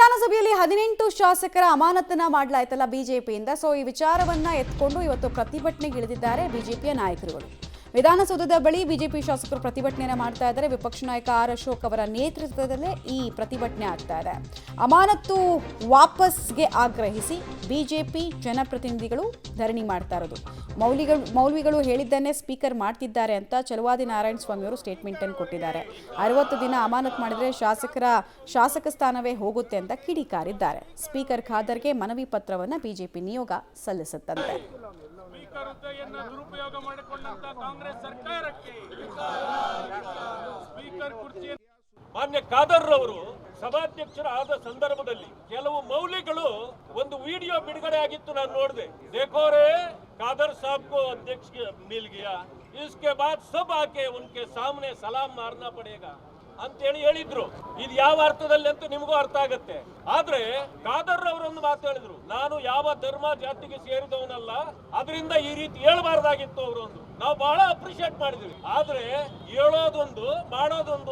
ವಿಧಾನಸಭೆಯಲ್ಲಿ 18 ಶಾಸಕರ ಅಮಾನತನ್ನ ಮಾಡಲಾಯ್ತಲ್ಲ ಬಿಜೆಪಿಯಿಂದ. ಸೊ ಈ ವಿಚಾರವನ್ನ ಎತ್ಕೊಂಡು ಇವತ್ತು ಪ್ರತಿಭಟನೆಗೆ ಇಳಿದಿದ್ದಾರೆ ಬಿಜೆಪಿಯ ನಾಯಕರುಗಳು. ವಿಧಾನಸೌಧದ ಬಳಿ ಬಿಜೆಪಿ ಶಾಸಕರು ಪ್ರತಿಭಟನೆಯನ್ನು ಮಾಡ್ತಾ ಇದ್ದಾರೆ. ವಿಪಕ್ಷ ನಾಯಕ ಆರ್ ಅಶೋಕ್ ಅವರ ನೇತೃತ್ವದಲ್ಲೇ ಈ ಪ್ರತಿಭಟನೆ ಆಗ್ತಾ ಇದೆ. ಅಮಾನತು ವಾಪಸ್ಗೆ ಆಗ್ರಹಿಸಿ ಬಿಜೆಪಿ ಜನಪ್ರತಿನಿಧಿಗಳು ಧರಣಿ ಮಾಡ್ತಾ ಇರೋದು. ಮೌಲ್ವಿಗಳು ಹೇಳಿದ್ದನ್ನೇ ಸ್ಪೀಕರ್ ಮಾಡ್ತಿದ್ದಾರೆ ಅಂತ ಚಲುವಾದಿ ನಾರಾಯಣ ಸ್ವಾಮಿ ಅವರು ಸ್ಟೇಟ್ಮೆಂಟ್ ಅನ್ನು ಕೊಟ್ಟಿದ್ದಾರೆ. 60 ದಿನ ಅಮಾನತ್ ಮಾಡಿದ್ರೆ ಶಾಸಕ ಸ್ಥಾನವೇ ಹೋಗುತ್ತೆ ಅಂತ ಕಿಡಿಕಾರಿದ್ದಾರೆ. ಸ್ಪೀಕರ್ ಖಾದರ್ಗೆ ಮನವಿ ಪತ್ರವನ್ನು ಬಿಜೆಪಿ ನಿಯೋಗ ಸಲ್ಲಿಸುತ್ತಂತೆ. ದುರುಪಯೋಗ ಮಾಡಿಕೊಂಡಂತ ಕಾಂಗ್ರೆಸ್ ಸರ್ಕಾರಕ್ಕೆ ಸ್ಪೀಕರ್ ಕುರ್ಚಿ ಮಾನ್ಯ ಖಾದರ್ ಅವರು ಸಭಾಧ್ಯಕ್ಷರಾದ ಸಂದರ್ಭದಲ್ಲಿ ಕೆಲವು ಮೌಲ್ಯಗಳು ಒಂದು ವಿಡಿಯೋ ಬಿಡುಗಡೆ ಆಗಿತ್ತು, ನಾನು ನೋಡಿದೆ. देखोरे ಖಾದರ್ साहब को अध्यक्ष मिल गया, इसके बाद सब आके उनके सामने सलाम मारना पड़ेगा ಅಂತೇಳಿ ಹೇಳಿದ್ರು. ಇದು ಯಾವ ಅರ್ಥದಲ್ಲಿ ಅಂತ ನಿಮಗೂ ಅರ್ಥ ಆಗತ್ತೆ. ಆದ್ರೆ ಖಾದರ್ ಅವರೊಂದು ಮಾತು ಹೇಳಿದ್ರು, ನಾನು ಯಾವ ಧರ್ಮ ಜಾತಿಗೆ ಸೇರಿದವನಲ್ಲ, ಅದರಿಂದ ಈ ರೀತಿ ಹೇಳ್ಬಾರ್ದಾಗಿತ್ತು ಅವರೊಂದು. ನಾವು ಬಹಳ ಅಪ್ರಿಶಿಯೇಟ್ ಮಾಡಿದ್ವಿ. ಆದ್ರೆ ಹೇಳೋದೊಂದು ಮಾಡೋದೊಂದು